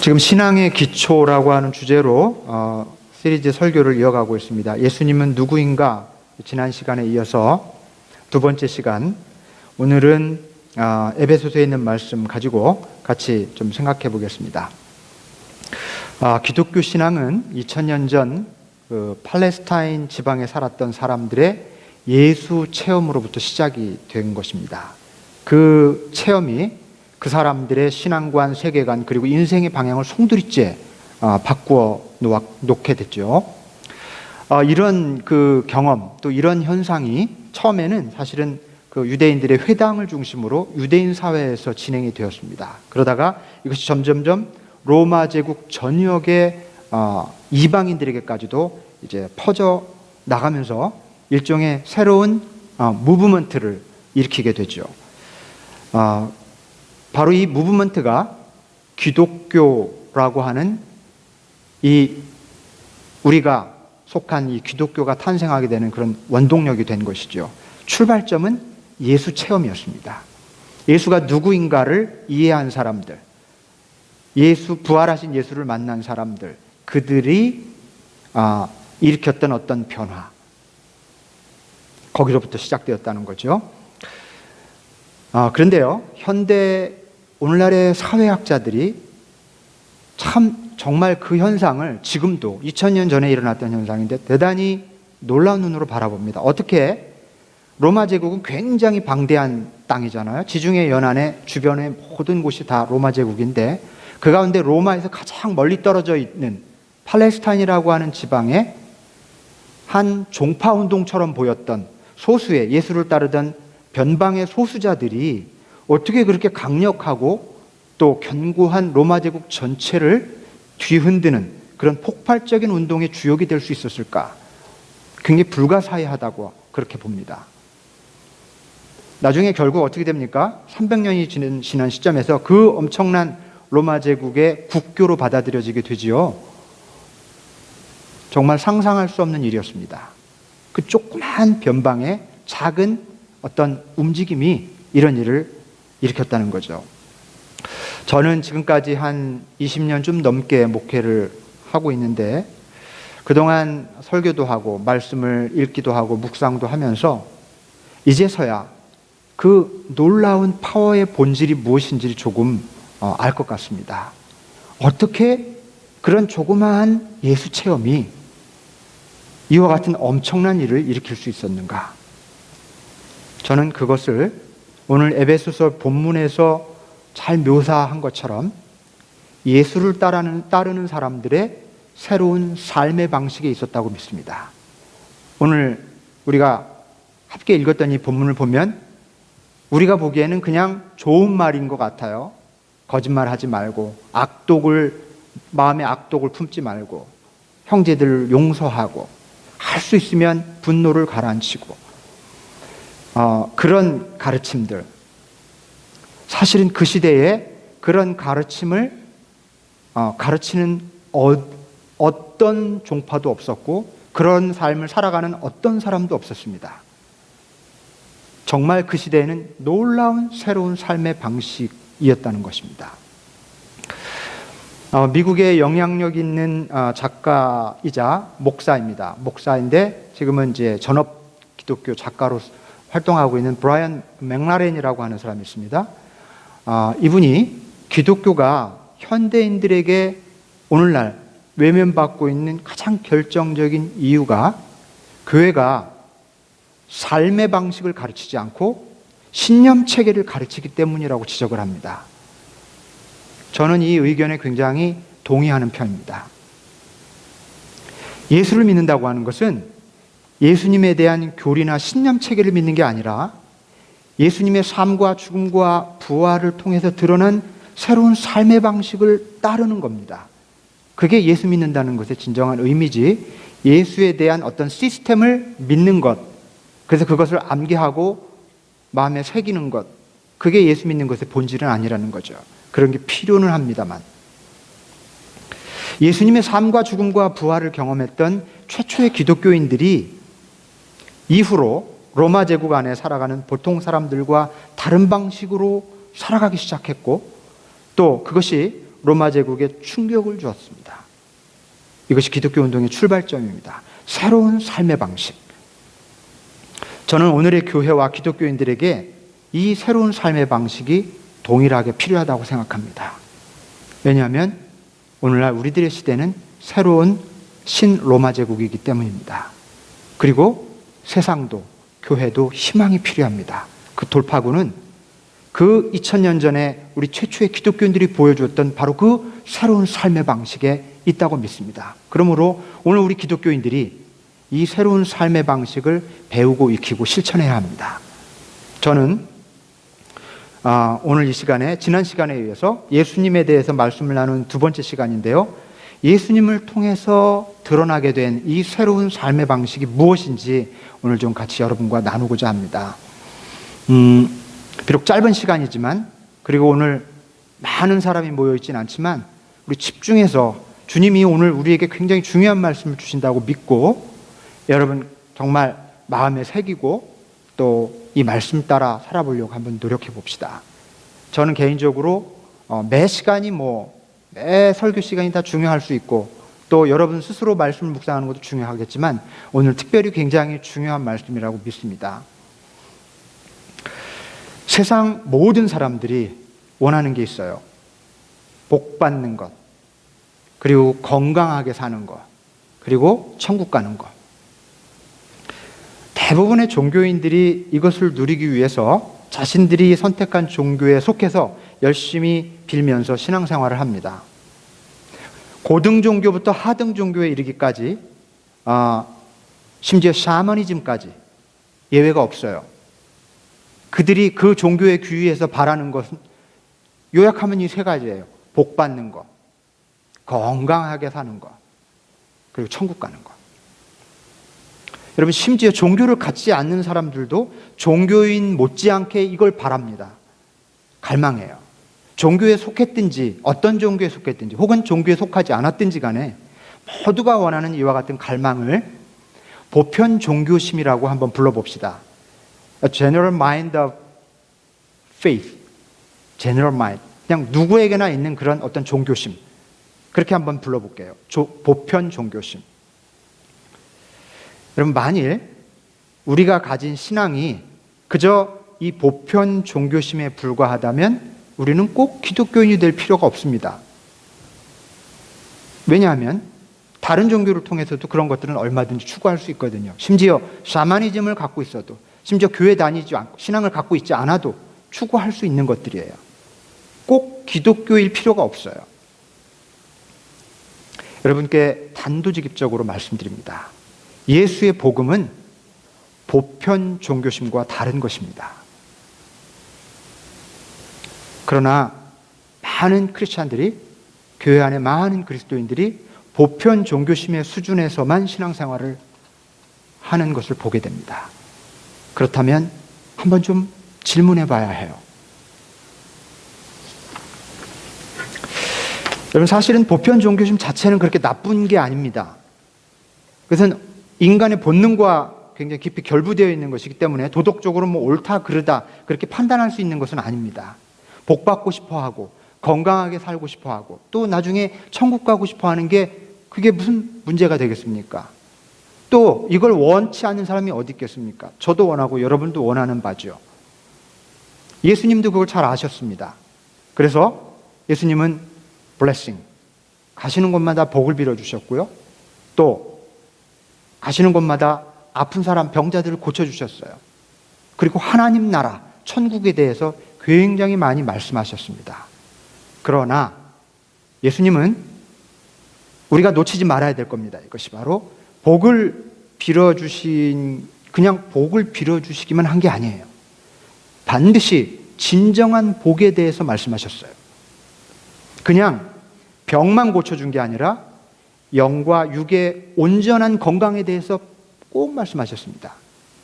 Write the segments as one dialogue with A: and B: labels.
A: 지금 신앙의 기초라고 하는 주제로 시리즈 설교를 이어가고 있습니다. 예수님은 누구인가? 지난 시간에 이어서 두 번째 시간, 오늘은 에베소서에 있는 말씀 가지고 같이 좀 생각해 보겠습니다. 기독교 신앙은 2000년 전 팔레스타인 지방에 살았던 사람들의 예수 체험으로부터 시작이 된 것입니다. 그 체험이 그 사람들의 신앙관, 세계관, 그리고 인생의 방향을 송두리째 바꾸어 놓게 됐죠. 이런 그 경험, 또 이런 현상이 처음에는 사실은 그 유대인들의 회당을 중심으로 유대인 사회에서 진행이 되었습니다. 그러다가 이것이 점점점 로마 제국 전역의 이방인들에게까지도 이제 퍼져 나가면서 일종의 새로운 무브먼트를 일으키게 되죠. 바로 이 무브먼트가 기독교라고 하는 우리가 속한 이 기독교가 탄생하게 되는 그런 원동력이 된 것이죠. 출발점은 예수 체험이었습니다. 예수가 누구인가를 이해한 사람들, 부활하신 예수를 만난 사람들, 그들이 일으켰던 어떤 변화, 거기로부터 시작되었다는 거죠. 그런데요, 오늘날의 사회학자들이 정말 그 현상을 지금도 2000년 전에 일어났던 현상인데 대단히 놀라운 눈으로 바라봅니다. 어떻게 로마 제국은 굉장히 방대한 땅이잖아요. 지중해 연안의 주변의 모든 곳이 다 로마 제국인데 그 가운데 로마에서 가장 멀리 떨어져 있는 팔레스타인이라고 하는 지방에 한 종파 운동처럼 보였던 소수의 예수를 따르던 변방의 소수자들이 어떻게 그렇게 강력하고 또 견고한 로마 제국 전체를 뒤흔드는 그런 폭발적인 운동의 주역이 될 수 있었을까? 굉장히 불가사의하다고 그렇게 봅니다. 나중에 결국 어떻게 됩니까? 300년이 지난 시점에서 그 엄청난 로마 제국의 국교로 받아들여지게 되지요. 정말 상상할 수 없는 일이었습니다. 그 조그만 변방의 작은 어떤 움직임이 이런 일을 일으켰다는 거죠. 저는 지금까지 한 20년 좀 넘게 목회를 하고 있는데 그동안 설교도 하고 말씀을 읽기도 하고 묵상도 하면서 이제서야 그 놀라운 파워의 본질이 무엇인지를 조금 알 것 같습니다. 어떻게 그런 조그마한 예수 체험이 이와 같은 엄청난 일을 일으킬 수 있었는가? 저는 그것을 오늘 에베소서 본문에서 잘 묘사한 것처럼 예수를 따르는 사람들의 새로운 삶의 방식에 있었다고 믿습니다. 오늘 우리가 함께 읽었던 이 본문을 보면 우리가 보기에는 그냥 좋은 말인 것 같아요. 거짓말하지 말고 마음의 악독을 품지 말고 형제들을 용서하고 할 수 있으면 분노를 가라앉히고 그런 가르침들, 사실은 그 시대에 그런 가르침을 가르치는 어떤 종파도 없었고 그런 삶을 살아가는 어떤 사람도 없었습니다. 정말 그 시대에는 놀라운 새로운 삶의 방식이었다는 것입니다. 미국의 영향력 있는 작가이자 목사입니다. 목사인데 지금은 이제 전업 기독교 작가로 활동하고 있는 브라이언 맥라렌이라고 하는 사람이 있습니다. 이분이 기독교가 현대인들에게 오늘날 외면받고 있는 가장 결정적인 이유가 교회가 삶의 방식을 가르치지 않고 신념 체계를 가르치기 때문이라고 지적을 합니다. 저는 이 의견에 굉장히 동의하는 편입니다. 예수를 믿는다고 하는 것은 예수님에 대한 교리나 신념 체계를 믿는 게 아니라 예수님의 삶과 죽음과 부활을 통해서 드러난 새로운 삶의 방식을 따르는 겁니다. 그게 예수 믿는다는 것의 진정한 의미지, 예수에 대한 어떤 시스템을 믿는 것, 그래서 그것을 암기하고 마음에 새기는 것, 그게 예수 믿는 것의 본질은 아니라는 거죠. 그런 게 필요는 합니다만, 예수님의 삶과 죽음과 부활을 경험했던 최초의 기독교인들이 이후로 로마 제국 안에 살아가는 보통 사람들과 다른 방식으로 살아가기 시작했고, 또 그것이 로마 제국에 충격을 주었습니다. 이것이 기독교 운동의 출발점입니다. 새로운 삶의 방식. 저는 오늘의 교회와 기독교인들에게 이 새로운 삶의 방식이 동일하게 필요하다고 생각합니다. 왜냐하면 오늘날 우리들의 시대는 새로운 신로마 제국이기 때문입니다. 그리고 세상도 교회도 희망이 필요합니다. 그 돌파구는 그 2000년 전에 우리 최초의 기독교인들이 보여주었던 바로 그 새로운 삶의 방식에 있다고 믿습니다. 그러므로 오늘 우리 기독교인들이 이 새로운 삶의 방식을 배우고 익히고 실천해야 합니다. 저는 오늘 이 시간에 지난 시간에 이어서 예수님에 대해서 말씀을 나눈 두 번째 시간인데요. 예수님을 통해서 드러나게 된 이 새로운 삶의 방식이 무엇인지 오늘 좀 같이 여러분과 나누고자 합니다. 비록 짧은 시간이지만, 그리고 오늘 많은 사람이 모여있진 않지만 우리 집중해서 주님이 오늘 우리에게 굉장히 중요한 말씀을 주신다고 믿고 여러분 정말 마음에 새기고 또 이 말씀 따라 살아보려고 한번 노력해 봅시다. 저는 개인적으로 매 시간이 매 설교 시간이 다 중요할 수 있고 또 여러분 스스로 말씀을 묵상하는 것도 중요하겠지만 오늘 특별히 굉장히 중요한 말씀이라고 믿습니다. 세상 모든 사람들이 원하는 게 있어요. 복 받는 것, 그리고 건강하게 사는 것, 그리고 천국 가는 것. 대부분의 종교인들이 이것을 누리기 위해서 자신들이 선택한 종교에 속해서 열심히 빌면서 신앙생활을 합니다. 고등 종교부터 하등 종교에 이르기까지 심지어 샤머니즘까지 예외가 없어요. 그들이 그 종교의 귀위에서 바라는 것은 요약하면 이 세 가지예요. 복 받는 것, 건강하게 사는 것, 그리고 천국 가는 것. 여러분 심지어 종교를 갖지 않는 사람들도 종교인 못지않게 이걸 바랍니다. 갈망해요. 종교에 속했든지 어떤 종교에 속했든지 혹은 종교에 속하지 않았든지 간에 모두가 원하는 이와 같은 갈망을 보편 종교심이라고 한번 불러봅시다. A general mind of faith. general mind. 그냥 누구에게나 있는 그런 어떤 종교심. 그렇게 한번 불러볼게요. 보편 종교심. 여러분 만일 우리가 가진 신앙이 그저 이 보편 종교심에 불과하다면 우리는 꼭 기독교인이 될 필요가 없습니다. 왜냐하면 다른 종교를 통해서도 그런 것들은 얼마든지 추구할 수 있거든요. 심지어 샤머니즘을 갖고 있어도, 심지어 교회 다니지 않고 신앙을 갖고 있지 않아도 추구할 수 있는 것들이에요. 꼭 기독교일 필요가 없어요. 여러분께 단도직입적으로 말씀드립니다. 예수의 복음은 보편 종교심과 다른 것입니다. 그러나 많은 크리스찬들이, 교회 안에 많은 그리스도인들이 보편 종교심의 수준에서만 신앙생활을 하는 것을 보게 됩니다. 그렇다면 한번 좀 질문해 봐야 해요. 여러분 사실은 보편 종교심 자체는 그렇게 나쁜 게 아닙니다. 그것은 인간의 본능과 굉장히 깊이 결부되어 있는 것이기 때문에 도덕적으로 옳다 그르다 그렇게 판단할 수 있는 것은 아닙니다. 복 받고 싶어하고 건강하게 살고 싶어하고 또 나중에 천국 가고 싶어하는 게 그게 무슨 문제가 되겠습니까? 또 이걸 원치 않는 사람이 어디 있겠습니까? 저도 원하고 여러분도 원하는 바죠. 예수님도 그걸 잘 아셨습니다. 그래서 예수님은 blessing, 가시는 곳마다 복을 빌어주셨고요. 또 가시는 곳마다 아픈 사람, 병자들을 고쳐주셨어요. 그리고 하나님 나라, 천국에 대해서 굉장히 많이 말씀하셨습니다. 그러나 예수님은 우리가 놓치지 말아야 될 겁니다. 이것이 바로 복을 그냥 복을 빌어주시기만 한 게 아니에요. 반드시 진정한 복에 대해서 말씀하셨어요. 그냥 병만 고쳐준 게 아니라 영과 육의 온전한 건강에 대해서 꼭 말씀하셨습니다.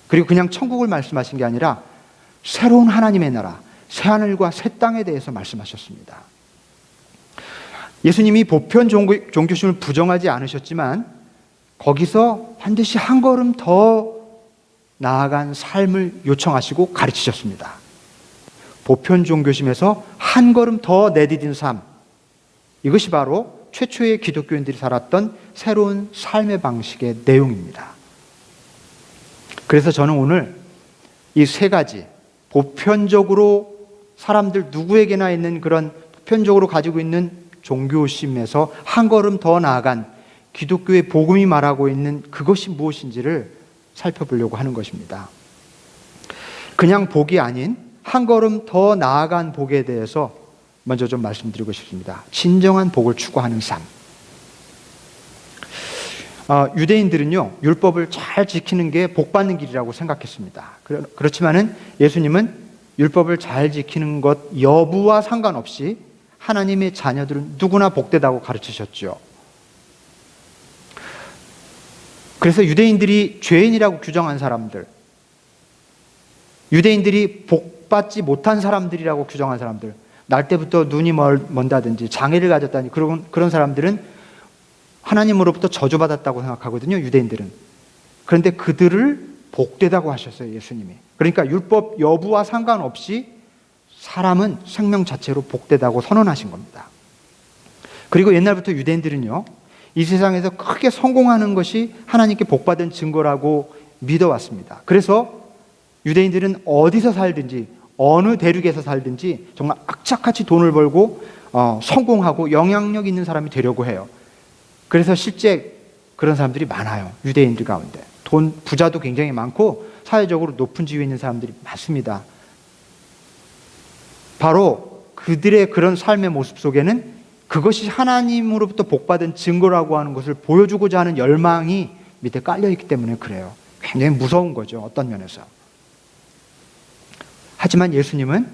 A: 그리고 그냥 천국을 말씀하신 게 아니라 새로운 하나님의 나라, 새하늘과 새 땅에 대해서 말씀하셨습니다. 예수님이 보편 종교심을 부정하지 않으셨지만 거기서 반드시 한 걸음 더 나아간 삶을 요청하시고 가르치셨습니다. 보편 종교심에서 한 걸음 더 내디딘 삶, 이것이 바로 최초의 기독교인들이 살았던 새로운 삶의 방식의 내용입니다. 그래서 저는 오늘 이 세 가지, 보편적으로 사람들 누구에게나 있는 그런 보편적으로 가지고 있는 종교심에서 한 걸음 더 나아간 기독교의 복음이 말하고 있는 그것이 무엇인지를 살펴보려고 하는 것입니다. 그냥 복이 아닌 한 걸음 더 나아간 복에 대해서 먼저 좀 말씀드리고 싶습니다. 진정한 복을 추구하는 삶. 유대인들은요, 율법을 잘 지키는 게 복받는 길이라고 생각했습니다. 그렇지만은 예수님은 율법을 잘 지키는 것 여부와 상관없이 하나님의 자녀들은 누구나 복되다고 가르치셨죠. 그래서 유대인들이 죄인이라고 규정한 사람들, 유대인들이 복받지 못한 사람들이라고 규정한 사람들, 날 때부터 눈이 먼다든지 장애를 가졌다니 그런 사람들은 하나님으로부터 저주받았다고 생각하거든요, 유대인들은. 그런데 그들을 복되다고 하셨어요, 예수님이. 그러니까 율법 여부와 상관없이 사람은 생명 자체로 복되다고 선언하신 겁니다. 그리고 옛날부터 유대인들은요, 이 세상에서 크게 성공하는 것이 하나님께 복받은 증거라고 믿어왔습니다. 그래서 유대인들은 어디서 살든지 어느 대륙에서 살든지 정말 악착같이 돈을 벌고 성공하고 영향력 있는 사람이 되려고 해요. 그래서 실제 그런 사람들이 많아요, 유대인들 가운데. 부자도 굉장히 많고 사회적으로 높은 지위에 있는 사람들이 많습니다. 바로 그들의 그런 삶의 모습 속에는 그것이 하나님으로부터 복받은 증거라고 하는 것을 보여주고자 하는 열망이 밑에 깔려있기 때문에 그래요. 굉장히 무서운 거죠, 어떤 면에서. 하지만 예수님은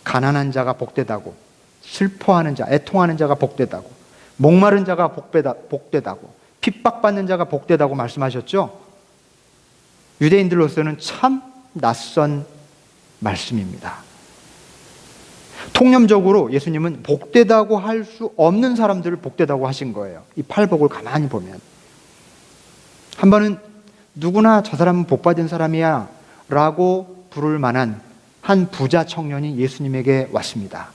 A: 가난한 자가 복되다고, 슬퍼하는 자, 애통하는 자가 복되다고, 목마른 자가 복되다고, 핍박받는 자가 복되다고 말씀하셨죠. 유대인들로서는 참 낯선 말씀입니다. 통념적으로 예수님은 복되다고 할 수 없는 사람들을 복되다고 하신 거예요. 이 팔복을 가만히 보면. 한 번은 누구나 저 사람은 복받은 사람이야 라고 부를 만한 한 부자 청년이 예수님에게 왔습니다.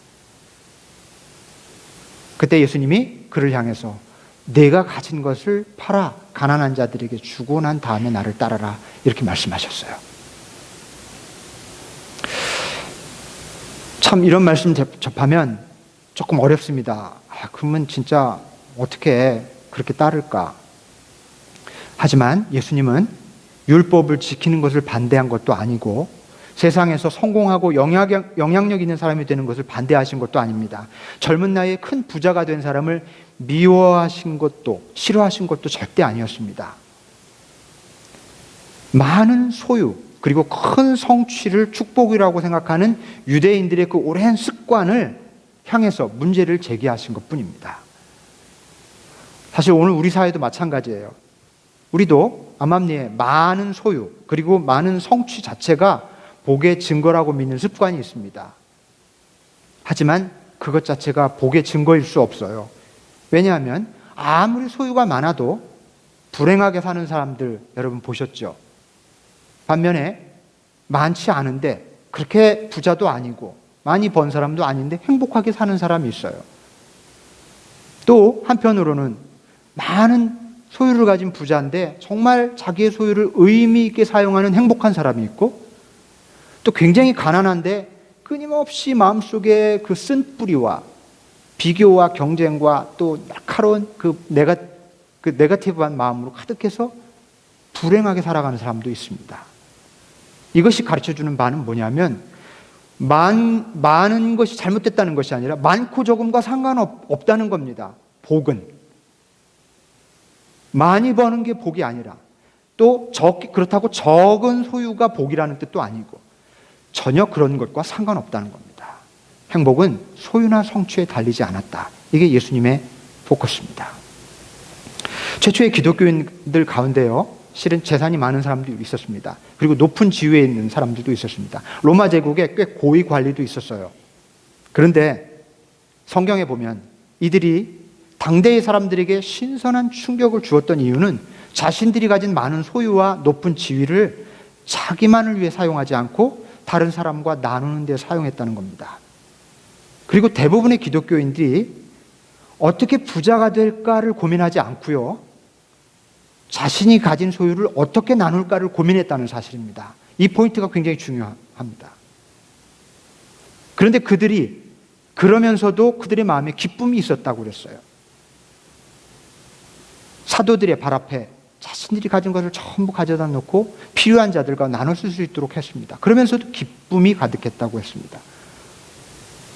A: 그때 예수님이 그를 향해서 내가 가진 것을 팔아 가난한 자들에게 주고 난 다음에 나를 따라라, 이렇게 말씀하셨어요. 참 이런 말씀 접하면 조금 어렵습니다. 그러면 진짜 어떻게 그렇게 따를까? 하지만 예수님은 율법을 지키는 것을 반대한 것도 아니고 세상에서 성공하고 영향력 있는 사람이 되는 것을 반대하신 것도 아닙니다. 젊은 나이에 큰 부자가 된 사람을 미워하신 것도 싫어하신 것도 절대 아니었습니다. 많은 소유 그리고 큰 성취를 축복이라고 생각하는 유대인들의 그 오랜 습관을 향해서 문제를 제기하신 것뿐입니다. 사실 오늘 우리 사회도 마찬가지예요. 우리도 암암리에 많은 소유 그리고 많은 성취 자체가 복의 증거라고 믿는 습관이 있습니다. 하지만 그것 자체가 복의 증거일 수 없어요. 왜냐하면 아무리 소유가 많아도 불행하게 사는 사람들 여러분 보셨죠? 반면에 많지 않은데 그렇게 부자도 아니고 많이 번 사람도 아닌데 행복하게 사는 사람이 있어요. 또 한편으로는 많은 소유를 가진 부자인데 정말 자기의 소유를 의미 있게 사용하는 행복한 사람이 있고, 또 굉장히 가난한데 끊임없이 마음속에 그 쓴뿌리와 비교와 경쟁과 또 날카로운 그 네거티브한 마음으로 가득해서 불행하게 살아가는 사람도 있습니다. 이것이 가르쳐주는 바는 뭐냐면 많은 것이 잘못됐다는 것이 아니라 많고 적음과 상관없다는 겁니다. 복은 많이 버는 게 복이 아니라, 또 그렇다고 적은 소유가 복이라는 뜻도 아니고 전혀 그런 것과 상관없다는 겁니다. 행복은 소유나 성취에 달리지 않았다. 이게 예수님의 포커스입니다. 최초의 기독교인들 가운데요, 실은 재산이 많은 사람도 있었습니다. 그리고 높은 지위에 있는 사람들도 있었습니다. 로마 제국에 꽤 고위 관리도 있었어요. 그런데 성경에 보면 이들이 당대의 사람들에게 신선한 충격을 주었던 이유는 자신들이 가진 많은 소유와 높은 지위를 자기만을 위해 사용하지 않고 다른 사람과 나누는 데 사용했다는 겁니다. 그리고 대부분의 기독교인들이 어떻게 부자가 될까를 고민하지 않고요. 자신이 가진 소유를 어떻게 나눌까를 고민했다는 사실입니다. 이 포인트가 굉장히 중요합니다. 그런데 그들이 그러면서도 그들의 마음에 기쁨이 있었다고 그랬어요. 사도들의 발 앞에 자신들이 가진 것을 전부 가져다 놓고 필요한 자들과 나눠 쓸 수 있도록 했습니다. 그러면서도 기쁨이 가득했다고 했습니다.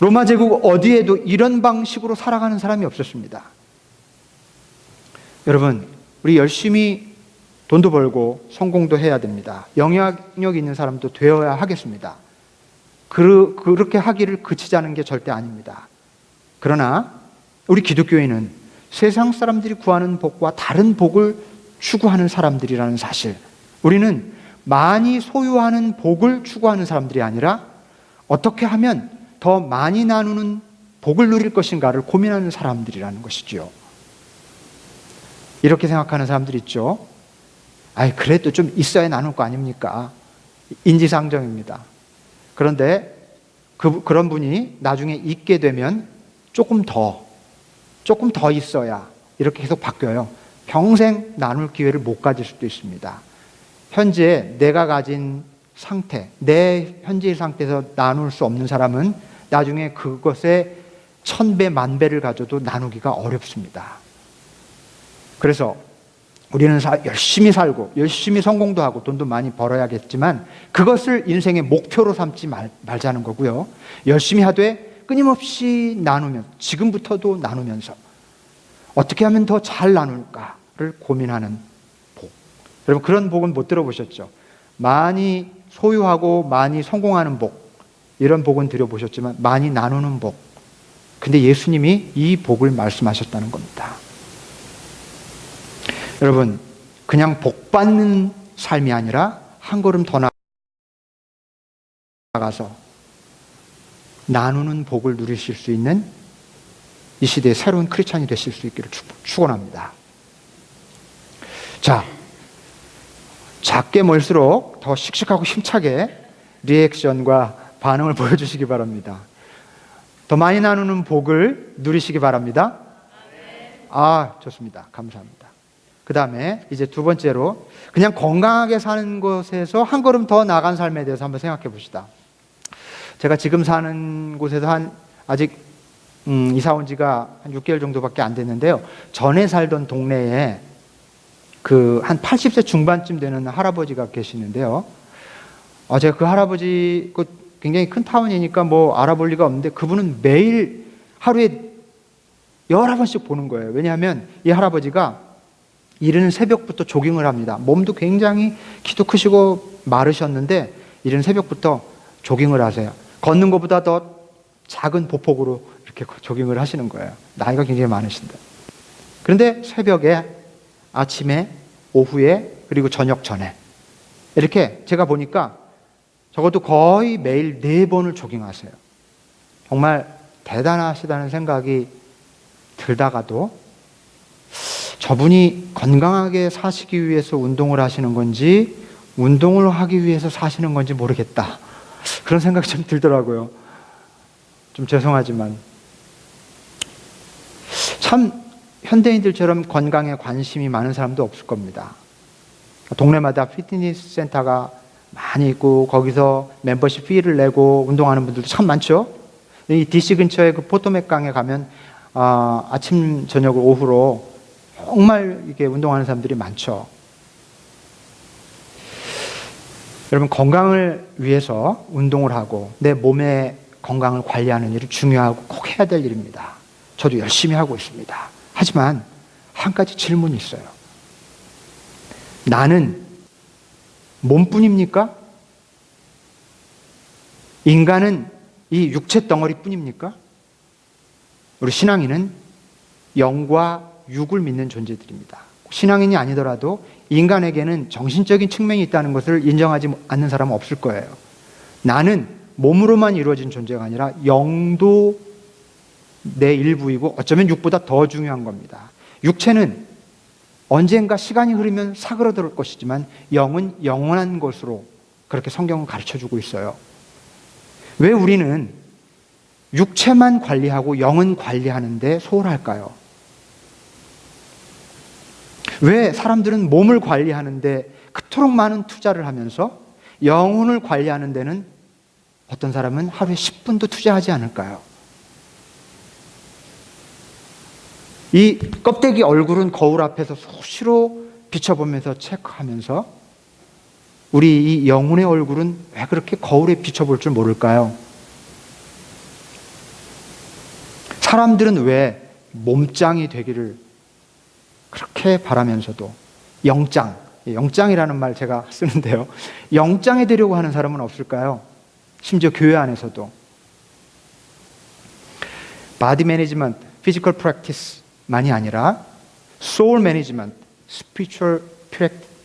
A: 로마 제국 어디에도 이런 방식으로 살아가는 사람이 없었습니다. 여러분, 우리 열심히 돈도 벌고 성공도 해야 됩니다. 영향력 있는 사람도 되어야 하겠습니다. 그렇게 하기를 그치자는 게 절대 아닙니다. 그러나 우리 기독교인은 세상 사람들이 구하는 복과 다른 복을 추구하는 사람들이라는 사실, 우리는 많이 소유하는 복을 추구하는 사람들이 아니라 어떻게 하면 더 많이 나누는 복을 누릴 것인가를 고민하는 사람들이라는 것이지요. 이렇게 생각하는 사람들이 있죠. 그래도 좀 있어야 나눌 거 아닙니까? 인지상정입니다. 그런데 그런 분이 나중에 있게 되면 조금 더 있어야 이렇게 계속 바뀌어요. 평생 나눌 기회를 못 가질 수도 있습니다. 현재 내가 가진 상태, 내 현재의 상태에서 나눌 수 없는 사람은 나중에 그것에 1000배, 10,000배를 가져도 나누기가 어렵습니다. 그래서 우리는 열심히 살고 열심히 성공도 하고 돈도 많이 벌어야겠지만 그것을 인생의 목표로 삼지 말자는 거고요. 열심히 하되 끊임없이 나누면, 지금부터도 나누면서 어떻게 하면 더 잘 나눌까를 고민하는 복. 여러분, 그런 복은 못 들어보셨죠? 많이 소유하고 많이 성공하는 복, 이런 복은 들어보셨지만 많이 나누는 복, 근데 예수님이 이 복을 말씀하셨다는 겁니다. 여러분, 그냥 복 받는 삶이 아니라 한 걸음 더 나가서 나누는 복을 누리실 수 있는 이 시대의 새로운 크리스찬이 되실 수 있기를 축원합니다. 자, 작게 멀수록 더 씩씩하고 힘차게 리액션과 반응을 보여주시기 바랍니다. 더 많이 나누는 복을 누리시기 바랍니다. 좋습니다. 감사합니다. 그 다음에 이제 두 번째로 그냥 건강하게 사는 것에서 한 걸음 더 나아간 삶에 대해서 한번 생각해 봅시다. 제가 지금 사는 곳에서 아직 이사 온 지가 한 6개월 정도밖에 안 됐는데요. 전에 살던 동네에 한 80세 중반쯤 되는 할아버지가 계시는데요. 제가 그 할아버지, 굉장히 큰 타운이니까 뭐 알아볼 리가 없는데 그분은 매일 하루에 11번씩 보는 거예요. 왜냐하면 이 할아버지가 이른 새벽부터 조깅을 합니다. 몸도 굉장히 키도 크시고 마르셨는데 이른 새벽부터 조깅을 하세요. 걷는 것보다 더 작은 보폭으로 이렇게 조깅을 하시는 거예요. 나이가 굉장히 많으신데. 그런데 새벽에, 아침에, 오후에, 그리고 저녁 전에 이렇게 제가 보니까 적어도 거의 매일 4번을 조깅하세요. 정말 대단하시다는 생각이 들다가도 저분이 건강하게 사시기 위해서 운동을 하시는 건지 운동을 하기 위해서 사시는 건지 모르겠다, 그런 생각이 좀 들더라고요. 좀 죄송하지만 참 현대인들처럼 건강에 관심이 많은 사람도 없을 겁니다. 동네마다 피트니스 센터가 많이 있고 거기서 멤버십 피를 내고 운동하는 분들도 참 많죠. 이 DC 근처에 그 포토맥강에 가면 아침, 저녁, 오후로 정말 이렇게 운동하는 사람들이 많죠. 여러분, 건강을 위해서 운동을 하고 내 몸의 건강을 관리하는 일은 중요하고 꼭 해야 될 일입니다. 저도 열심히 하고 있습니다. 하지만 한 가지 질문이 있어요. 나는 몸뿐입니까? 인간은 이 육체 덩어리뿐입니까? 우리 신앙인은 영과 육을 믿는 존재들입니다. 신앙인이 아니더라도 인간에게는 정신적인 측면이 있다는 것을 인정하지 않는 사람은 없을 거예요. 나는 몸으로만 이루어진 존재가 아니라 영도 내 일부이고 어쩌면 육보다 더 중요한 겁니다. 육체는 언젠가 시간이 흐르면 사그러들 것이지만 영은 영원한 것으로 그렇게 성경은 가르쳐주고 있어요. 왜 우리는 육체만 관리하고 영은 관리하는데 소홀할까요? 왜 사람들은 몸을 관리하는데 그토록 많은 투자를 하면서 영혼을 관리하는 데는 어떤 사람은 하루에 10분도 투자하지 않을까요? 이 껍데기 얼굴은 거울 앞에서 수시로 비춰보면서 체크하면서 우리 이 영혼의 얼굴은 왜 그렇게 거울에 비춰볼 줄 모를까요? 사람들은 왜 몸짱이 되기를 그렇게 바라면서도 영장이라는 말 제가 쓰는데요. 영장이 되려고 하는 사람은 없을까요? 심지어 교회 안에서도. 바디 매니지먼트, 피지컬 프랙티스만이 아니라 소울 매니지먼트, 스피리추얼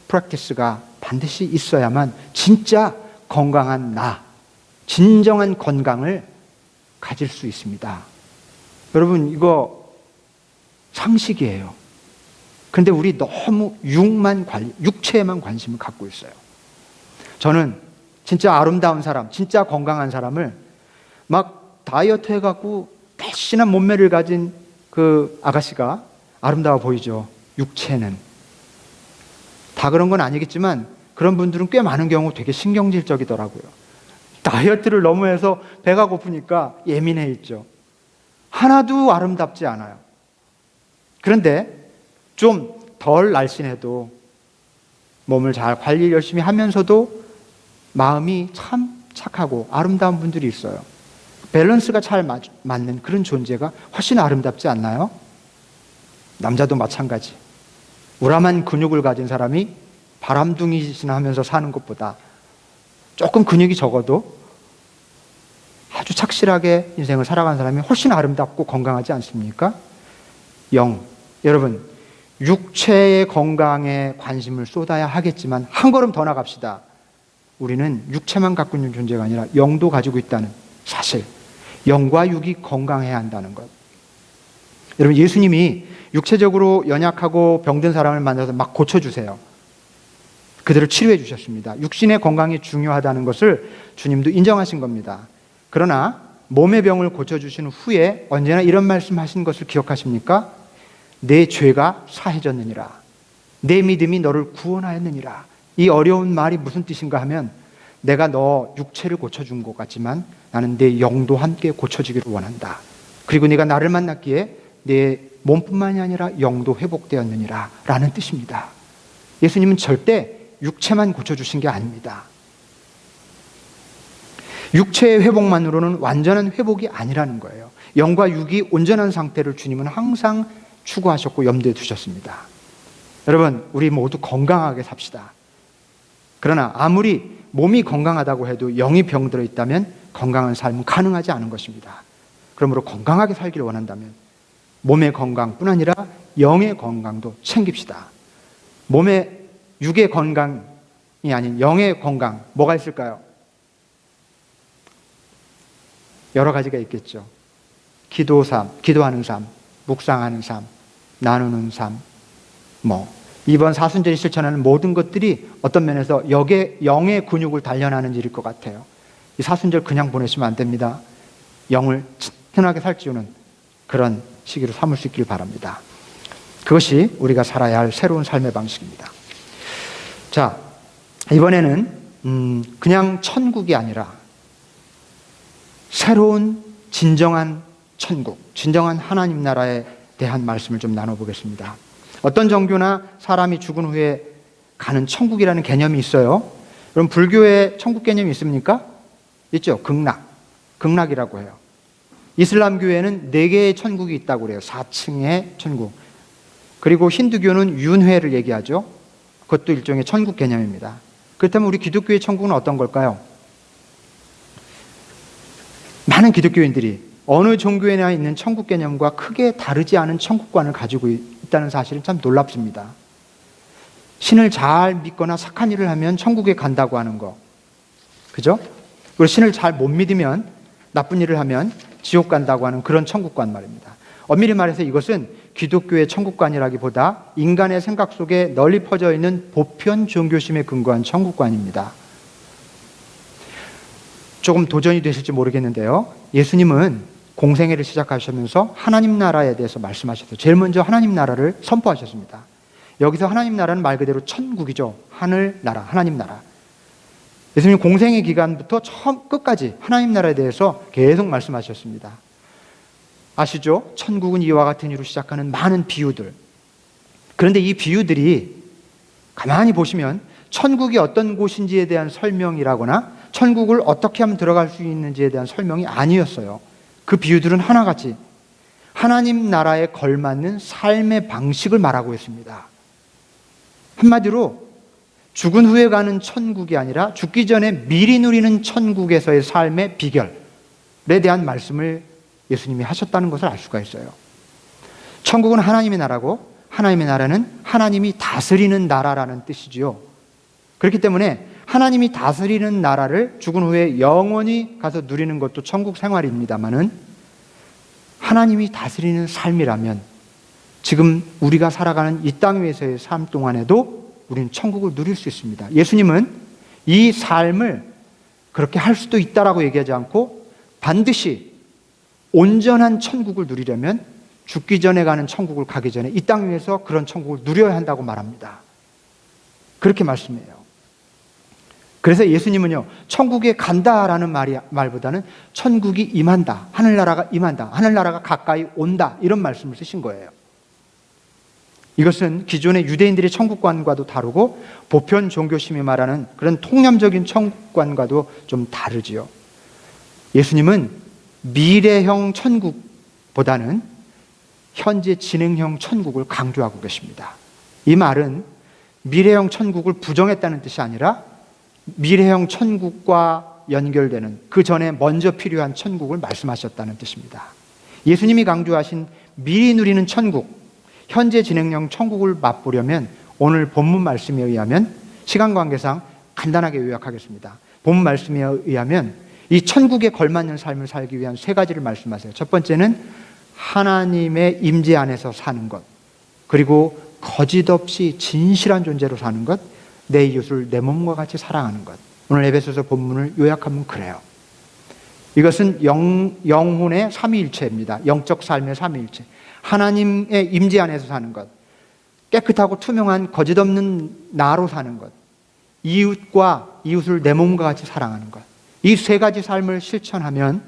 A: 프랙티스가 반드시 있어야만 진짜 건강한 진정한 건강을 가질 수 있습니다. 여러분, 이거 상식이에요. 근데 우리 너무 육체에만 관심을 갖고 있어요. 저는 진짜 아름다운 사람, 진짜 건강한 사람을 막 다이어트 해갖고 날씬한 몸매를 가진 그 아가씨가 아름다워 보이죠. 육체는. 다 그런 건 아니겠지만 그런 분들은 꽤 많은 경우 되게 신경질적이더라고요. 다이어트를 너무 해서 배가 고프니까 예민해 있죠. 하나도 아름답지 않아요. 그런데 좀 덜 날씬해도 몸을 잘 관리 열심히 하면서도 마음이 참 착하고 아름다운 분들이 있어요. 밸런스가 잘 맞는 그런 존재가 훨씬 아름답지 않나요? 남자도 마찬가지. 우람한 근육을 가진 사람이 바람둥이 하면서 사는 것보다 조금 근육이 적어도 아주 착실하게 인생을 살아가는 사람이 훨씬 아름답고 건강하지 않습니까? 여러분, 육체의 건강에 관심을 쏟아야 하겠지만 한 걸음 더 나갑시다. 우리는 육체만 갖고 있는 존재가 아니라 영도 가지고 있다는 사실. 영과 육이 건강해야 한다는 것. 여러분, 예수님이 육체적으로 연약하고 병든 사람을 만나서 막 고쳐주세요. 그들을 치료해 주셨습니다. 육신의 건강이 중요하다는 것을 주님도 인정하신 겁니다. 그러나 몸의 병을 고쳐주신 후에 언제나 이런 말씀하신 것을 기억하십니까? 내 죄가 사해졌느니라. 내 믿음이 너를 구원하였느니라. 이 어려운 말이 무슨 뜻인가 하면 내가 너 육체를 고쳐준 것 같지만 나는 내 영도 함께 고쳐지기를 원한다. 그리고 네가 나를 만났기에 내 몸뿐만이 아니라 영도 회복되었느니라 라는 뜻입니다. 예수님은 절대 육체만 고쳐주신 게 아닙니다. 육체의 회복만으로는 완전한 회복이 아니라는 거예요. 영과 육이 온전한 상태를 주님은 항상 추구하셨고 염두에 두셨습니다. 여러분, 우리 모두 건강하게 삽시다. 그러나 아무리 몸이 건강하다고 해도 영이 병들어 있다면 건강한 삶은 가능하지 않은 것입니다. 그러므로 건강하게 살기를 원한다면 몸의 건강뿐 아니라 영의 건강도 챙깁시다. 육의 건강이 아닌 영의 건강, 뭐가 있을까요? 여러 가지가 있겠죠. 기도하는 삶, 묵상하는 삶, 나누는 삶, 이번 사순절이 실천하는 모든 것들이 어떤 면에서 영의 근육을 단련하는 일일 것 같아요. 이 사순절 그냥 보내시면 안 됩니다. 영을 튼튼하게 살찌우는 그런 시기로 삼을 수 있기를 바랍니다. 그것이 우리가 살아야 할 새로운 삶의 방식입니다. 자, 이번에는 그냥 천국이 아니라 새로운 진정한 천국, 진정한 하나님 나라에 대한 말씀을 좀 나눠보겠습니다. 어떤 종교나 사람이 죽은 후에 가는 천국이라는 개념이 있어요. 그럼 불교에 천국 개념이 있습니까? 있죠. 극락이라고 해요. 이슬람교에는 4개의 천국이 있다고 그래요. 4층의 천국. 그리고 힌두교는 윤회를 얘기하죠. 그것도 일종의 천국 개념입니다. 그렇다면 우리 기독교의 천국은 어떤 걸까요? 많은 기독교인들이 어느 종교에나 있는 천국 개념과 크게 다르지 않은 천국관을 가지고 있다는 사실은 참 놀랍습니다. 신을 잘 믿거나 착한 일을 하면 천국에 간다고 하는 거. 그죠? 그리고 신을 잘 못 믿으면 나쁜 일을 하면 지옥 간다고 하는 그런 천국관 말입니다. 엄밀히 말해서 이것은 기독교의 천국관이라기보다 인간의 생각 속에 널리 퍼져 있는 보편 종교심에 근거한 천국관입니다. 조금 도전이 되실지 모르겠는데요. 예수님은 공생애를 시작하시면서 하나님 나라에 대해서 말씀하셨어요. 제일 먼저 하나님 나라를 선포하셨습니다. 여기서 하나님 나라는 말 그대로 천국이죠. 하늘나라, 하나님 나라. 예수님 공생애 기간부터 처음 끝까지 하나님 나라에 대해서 계속 말씀하셨습니다. 아시죠? 천국은 이와 같은 이로 시작하는 많은 비유들. 그런데 이 비유들이 가만히 보시면 천국이 어떤 곳인지에 대한 설명이라거나 천국을 어떻게 하면 들어갈 수 있는지에 대한 설명이 아니었어요. 그 비유들은 하나같이 하나님 나라에 걸맞는 삶의 방식을 말하고 있습니다. 한마디로 죽은 후에 가는 천국이 아니라 죽기 전에 미리 누리는 천국에서의 삶의 비결에 대한 말씀을 예수님이 하셨다는 것을 알 수가 있어요. 천국은 하나님의 나라고 하나님의 나라는 하나님이 다스리는 나라라는 뜻이지요. 그렇기 때문에 하나님이 다스리는 나라를 죽은 후에 영원히 가서 누리는 것도 천국 생활입니다마는 하나님이 다스리는 삶이라면 지금 우리가 살아가는 이 땅 위에서의 삶 동안에도 우리는 천국을 누릴 수 있습니다. 예수님은 이 삶을 그렇게 할 수도 있다라고 얘기하지 않고 반드시 온전한 천국을 누리려면 죽기 전에 가는 천국을 가기 전에 이 땅 위에서 그런 천국을 누려야 한다고 말합니다. 그렇게 말씀해요. 그래서 예수님은요, 천국에 간다라는 말보다는 천국이 임한다, 하늘나라가 임한다, 하늘나라가 가까이 온다, 이런 말씀을 쓰신 거예요. 이것은 기존의 유대인들의 천국관과도 다르고 보편 종교심이 말하는 그런 통념적인 천국관과도 좀 다르지요. 예수님은 미래형 천국보다는 현재 진행형 천국을 강조하고 계십니다. 이 말은 미래형 천국을 부정했다는 뜻이 아니라 미래형 천국과 연결되는 그 전에 먼저 필요한 천국을 말씀하셨다는 뜻입니다. 예수님이 강조하신 미리 누리는 천국, 현재 진행형 천국을 맛보려면 오늘 본문 말씀에 의하면 시간 관계상 간단하게 요약하겠습니다. 본문 말씀에 의하면 이 천국에 걸맞는 삶을 살기 위한 세 가지를 말씀하세요. 첫 번째는 하나님의 임재 안에서 사는 것, 그리고 거짓 없이 진실한 존재로 사는 것, 내 이웃을 내 몸과 같이 사랑하는 것. 오늘 에베소서 본문을 요약하면 그래요. 이것은 영혼의 삼위일체입니다. 영적 삶의 삼위일체. 하나님의 임재 안에서 사는 것, 깨끗하고 투명한 거짓 없는 나로 사는 것, 이웃과 이웃을 내 몸과 같이 사랑하는 것. 이 세 가지 삶을 실천하면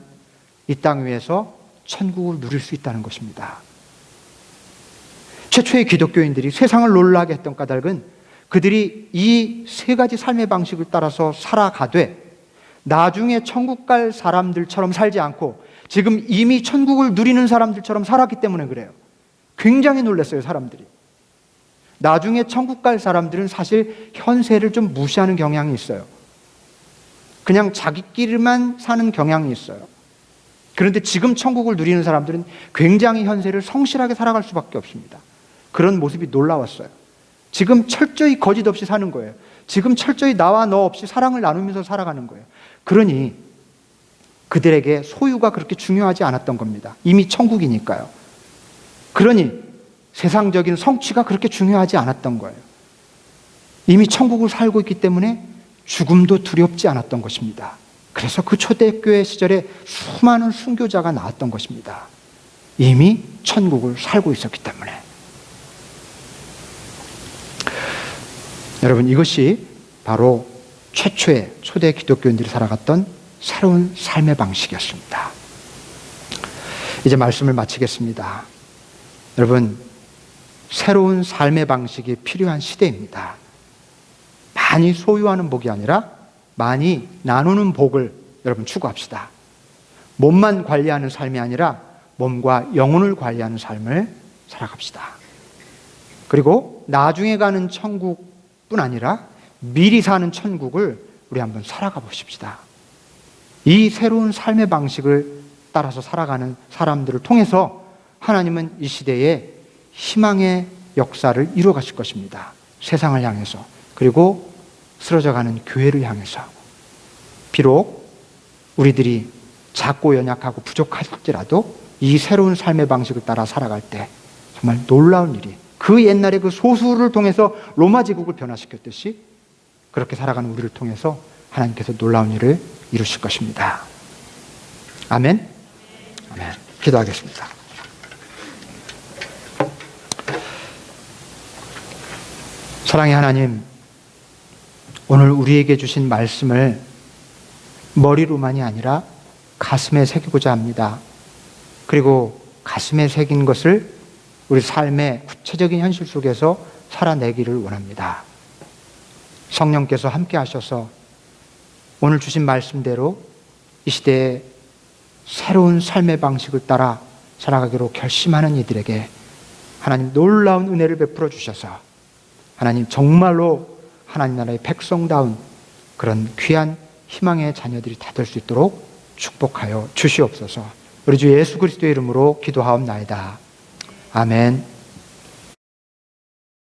A: 이 땅 위에서 천국을 누릴 수 있다는 것입니다. 최초의 기독교인들이 세상을 놀라게 했던 까닭은 그들이 이 세 가지 삶의 방식을 따라서 살아가되 나중에 천국 갈 사람들처럼 살지 않고 지금 이미 천국을 누리는 사람들처럼 살았기 때문에 그래요. 굉장히 놀랐어요, 사람들이. 나중에 천국 갈 사람들은 사실 현세를 좀 무시하는 경향이 있어요. 그냥 자기끼리만 사는 경향이 있어요. 그런데 지금 천국을 누리는 사람들은 굉장히 현세를 성실하게 살아갈 수밖에 없습니다. 그런 모습이 놀라웠어요. 지금 철저히 거짓 없이 사는 거예요. 지금 철저히 나와 너 없이 사랑을 나누면서 살아가는 거예요. 그러니 그들에게 소유가 그렇게 중요하지 않았던 겁니다. 이미 천국이니까요. 그러니 세상적인 성취가 그렇게 중요하지 않았던 거예요. 이미 천국을 살고 있기 때문에 죽음도 두렵지 않았던 것입니다. 그래서 그 초대교회 시절에 수많은 순교자가 나왔던 것입니다. 이미 천국을 살고 있었기 때문에. 여러분, 이것이 바로 최초의 초대 기독교인들이 살아갔던 새로운 삶의 방식이었습니다. 이제 말씀을 마치겠습니다. 여러분, 새로운 삶의 방식이 필요한 시대입니다. 많이 소유하는 복이 아니라 많이 나누는 복을 여러분 추구합시다. 몸만 관리하는 삶이 아니라 몸과 영혼을 관리하는 삶을 살아갑시다. 그리고 나중에 가는 천국뿐 아니라 미리 사는 천국을 우리 한번 살아가 보십시다. 이 새로운 삶의 방식을 따라서 살아가는 사람들을 통해서 하나님은 이 시대에 희망의 역사를 이루어 가실 것입니다. 세상을 향해서, 그리고 쓰러져가는 교회를 향해서. 비록 우리들이 작고 연약하고 부족할지라도 이 새로운 삶의 방식을 따라 살아갈 때 정말 놀라운 일이, 그 옛날에 그 소수를 통해서 로마 제국을 변화시켰듯이 그렇게 살아가는 우리를 통해서 하나님께서 놀라운 일을 이루실 것입니다. 아멘. 아멘. 기도하겠습니다. 사랑의 하나님, 오늘 우리에게 주신 말씀을 머리로만이 아니라 가슴에 새기고자 합니다. 그리고 가슴에 새긴 것을 우리 삶의 구체적인 현실 속에서 살아내기를 원합니다. 성령께서 함께 하셔서 오늘 주신 말씀대로 이 시대에 새로운 삶의 방식을 따라 살아가기로 결심하는 이들에게 하나님 놀라운 은혜를 베풀어 주셔서 하나님 정말로 하나님 나라의 백성다운 그런 귀한 희망의 자녀들이 다 될 수 있도록 축복하여 주시옵소서. 우리 주 예수 그리스도의 이름으로 기도하옵나이다. 아멘.